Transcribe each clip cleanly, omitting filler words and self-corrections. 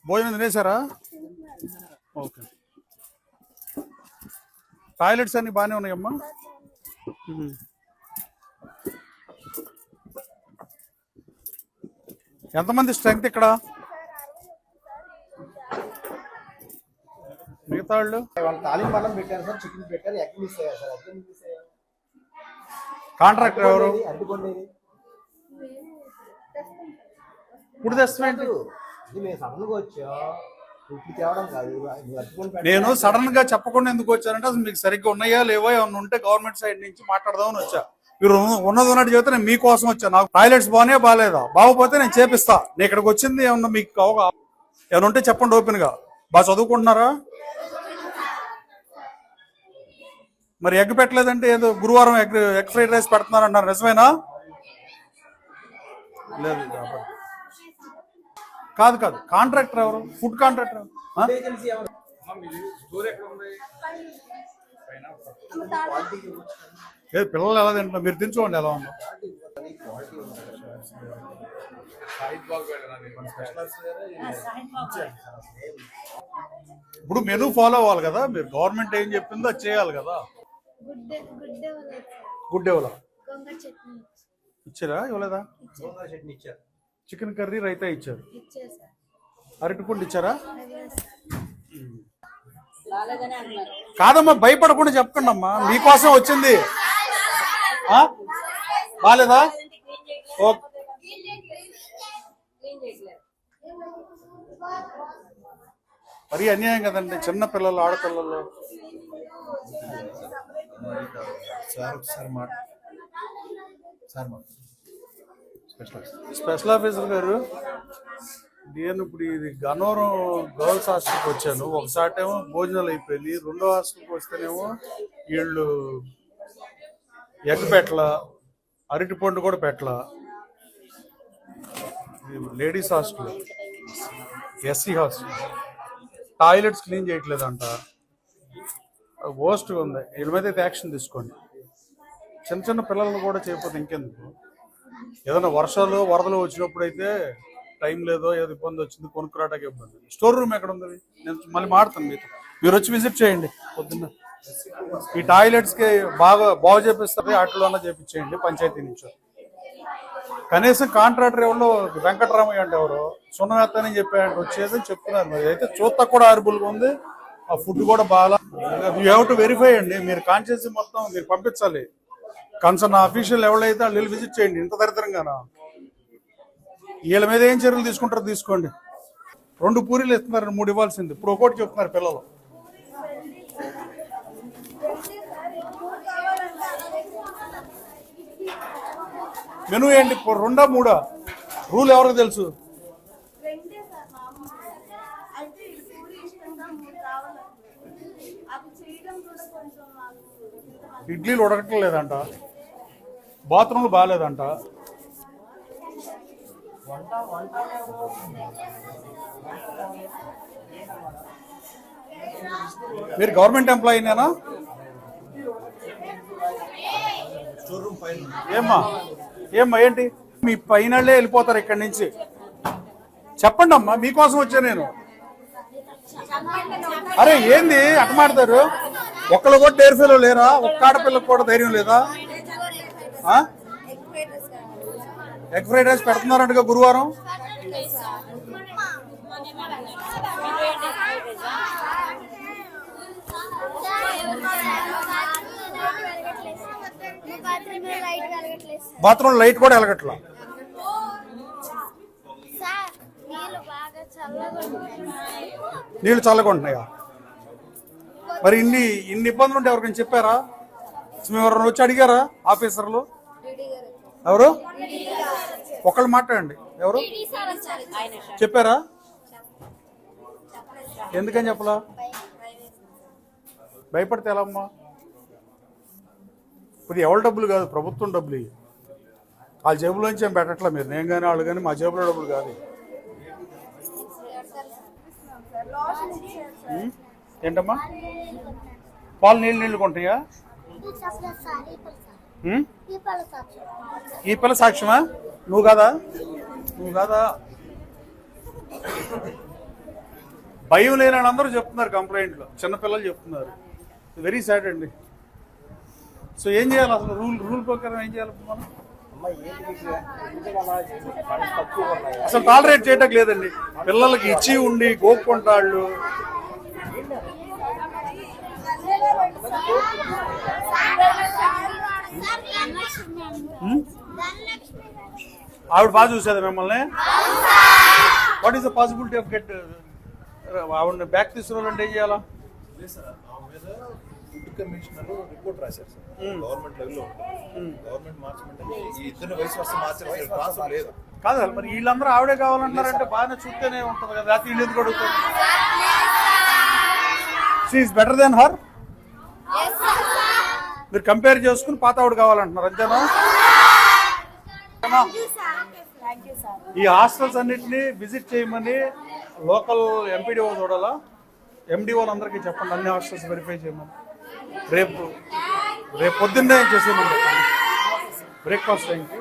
భోజనం తినేసారా? Okay. Toilets అన్ని బాగానే ఉన్నాయమ్మా. ఎంతమంది స్ట్రెంగ్త్ ఇక్కడ? మిగతా వాళ్ళు కాంట్రాక్టర్ ఎవరు? ఇప్పుడు తెస్తామేంటి? నేను సడన్ గా చెప్పకుండా ఎందుకు వచ్చానంటే అసలు మీకు సరిగ్గా ఉన్నాయా లేవో ఏమన్నా ఉంటే గవర్నమెంట్ సైడ్ నుంచి మాట్లాడదామని వచ్చా. మీరు ఉన్నది ఉన్నట్టు చెబితే నేను మీకోసం వచ్చా. నాకు టాయిలెట్స్ బాగానే బాగాలేదా? బాగోపోతే నేను చేపిస్తా. నేను ఇక్కడికి వచ్చింది ఏమన్నా మీకు ఏమన్నా ఉంటే చెప్పండి ఓపెన్ గా. బాగా చదువుకుంటున్నారా? మరి ఎగ్ పెట్టలేదంటే ఏదో గురువారం ఎగ్ ఫ్రైడ్ రైస్ పెడుతున్నారు అన్నారు, నిజమేనా? లేదు కాదు కాదు, కాంట్రాక్టర్ ఎవరు? ఫుడ్ కాంట్రాక్టర్ ఎవరు? పిల్లలు ఎలా తింటున్నారు? మీరు తినచుకోండి ఎలా ఉన్నా. ఇప్పుడు మెనూ ఫాలో అవ్వాలి కదా మీరు. గవర్నమెంట్ ఏం చెప్పిందో అది చేయాలి కదా. గుడ్ ఎవలా ఇచ్చారా? ఇవ్వలేదా? చికెన్ కర్రీ రైతా ఇచ్చారు. అరటిపండు ఇచ్చారా? కాదమ్మా, భయపడకుండా చెప్పండి అమ్మా, మీకోసం వచ్చింది. బాలేదా? మరీ అన్యాయం కదండి చిన్న పిల్లలు, ఆడపిల్లలు. స్పెషల్ ఆఫీసర్ గారు, నేను ఇప్పుడు ఇది గన్నవరం గర్ల్స్ హాస్టల్కి వచ్చాను. ఒకసాటేమో భోజనాలు అయిపోయింది, రెండో హాస్టల్కి వస్తేనేమో వీళ్ళు ఎగ్ పెట్టలా, అరటిపండు కూడా పెట్టలా. Ladies hostel, SC hostel, toilets clean చేయట్లేదంట. వర్స్ట్గా ఉంది. వీళ్ళ మీద అయితే యాక్షన్ తీసుకోండి. చిన్న చిన్న పిల్లలను కూడా చేయకపోతే ఇంకెందుకు? ఏదైనా వర్షాలు వరదలు వచ్చినప్పుడు అయితే టైం లేదో ఏదో ఇబ్బంది వచ్చింది, కొనుక్కురాటానికి ఇబ్బంది. స్టోర్ రూమ్ ఎక్కడ ఉంది? నేను మళ్ళీ మాడతాను మీతో. మీరు వచ్చి విజిట్ చేయండి పొద్దున్న. ఈ టాయిలెట్స్కి బాగు చేపిస్తుంది, వాటిలోనే చేపించేయండి పంచాయతీ నుంచి. కనీసం కాంట్రాక్టర్ ఎవరో వెంకటరామయ్య అంటే ఎవరు సున్నవేత్తని చెప్పాయంటే వచ్చేదని చెప్తున్నారు. మరి అయితే చూస్తా కూడా ఆర్బుల్గా ఉంది, ఆ ఫుడ్ కూడా బాగా. యూ హ్యావ్ టు వెరిఫై అండి. మీరు కాన్షియస్ మొత్తం మీరు పంపించాలి. కన్సర్న్ అఫీషియల్ ఎవరైతే వాళ్ళు విజిట్ చేయండి. ఇంత దరిద్రంగానా? వీళ్ళ మీద ఏం చర్యలు తీసుకుంటారో తీసుకోండి. 2 పూరీలు ఇస్తున్నారు, 3 ఇవ్వాల్సింది. ఇప్పుడు ఒకటి చెప్తున్నారు పిల్లలు. మెనూ ఏంటి? 2 3 రూల్ ఎవరికి తెలుసు? ఇడ్లీలు ఉడకటం లేదంట, బాత్రూమ్లు బాగాలేదంట. మీరు గవర్నమెంట్ ఎంప్లాయీనేనా? ఏమ్మా ఏంటి మీ పైనళ్ళే వెళ్ళిపోతారు ఇక్కడి నుంచి? చెప్పండి అమ్మా, మీకోసం వచ్చా నేను. అరే ఏంది అట్ట మాడతారు? ఒక్కళ్ళు కూడా డేర్ ఫెలో లేరా? ఒక్క ఆడపిల్లకు కూడా ధైర్యం లేదా? ఎగ్ ఫ్రైడ్ రైస్ పెడుతున్నారంటగా గురువారం. బాత్రూమ్ లైట్ కూడా వెలగట్లా. నీళ్ళు చల్లగా ఉంటున్నాయా? మరి ఇన్ని ఇబ్బందులు ఉంటే ఎవరికైనా చెప్పారా? ఎవరైనా వచ్చి అడిగారా ఆఫీసర్లు? ఎవరు? ఒకళ్ళు మాట్లాడండి. ఎవరు చెప్పారా? ఎందుకని చెప్పలా? భయపడితే ఎలా అమ్మా? ఇప్పుడు ఎవరి డబ్బులు కాదు, ప్రభుత్వం డబ్బులు. వాళ్ళ జేబులోంచి ఏం పెట్టట్లా మీరు. నేను కానీ వాళ్ళు కానీ మా జేబులో డబ్బులు కాదు. ఏంటమ్మా పాలు నీళ్ళు కొంటాయా? ఈ పిల్ల సాక్ష్యమా? నువ్వు కాదా? భయం లేని అందరూ చెప్తున్నారు కంప్లైంట్లో, చిన్నపిల్లలు చెప్తున్నారు. వెరీ సాడ్ అండి. సో ఏం చేయాలి అసలు? రూల్ ప్రకారం ఏం చేయాలి మనం? అసలు టాలరేట్ చేయటం లేదండి. పిల్లలకి ఇచ్చి ఉండి గోక్కుంటాళ్ళు. ఆవిడ బాగా చూసేది మిమ్మల్ని. What is the possibility of get ఆవిడ బ్యాక్ తీసుకురావాలంటే ఏం చేయాలా? కమిషనర్ రిపోర్ట్ రాశారు సార్, గవర్నమెంట్ లెవెల్లో. గవర్నమెంట్ మార్చమంటే ఈ ఇద్దరు వయసు వస్తే మార్చారు, ట్రాన్స్ఫర్ లేదు. కాదు మరి వీళ్ళందరూ ఆవిడే కావాలంటారంటే బాగానే చూస్తేనే ఉంటుంది కదా. రాత్రి వీళ్ళు ఎందుకు అడుగుతారు? She is better than her. మీరు కంపేర్ చేసుకుని పాత ఆవిడ కావాలంటున్నారు, అంతేనా? ఈ హాస్టల్స్ అన్నింటినీ విజిట్ చేయమని లోకల్ ఎంపీడీఓ చూడాలా, ఎండిఓలు అందరికీ చెప్పండి అన్ని హాస్టల్స్ వెరిఫై చేయమని. రేపు పొద్దున్నే చేసేయమని బ్రేక్ఫాస్ట్ టైంకి.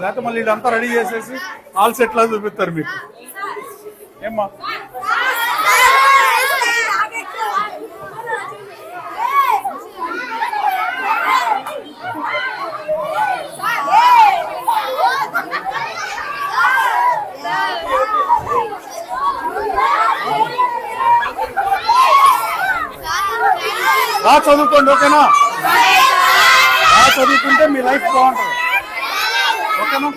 లేకపోతే మళ్ళీ వీళ్ళంతా రెడీ చేసేసి ఆల్ సెట్లా చూపిస్తారు మీకు. ఏమ్మా చదువుకోండి, ఓకేనా? చదువుకుంటే మీ లైఫ్ బాగుంటుంది, ఓకేనా?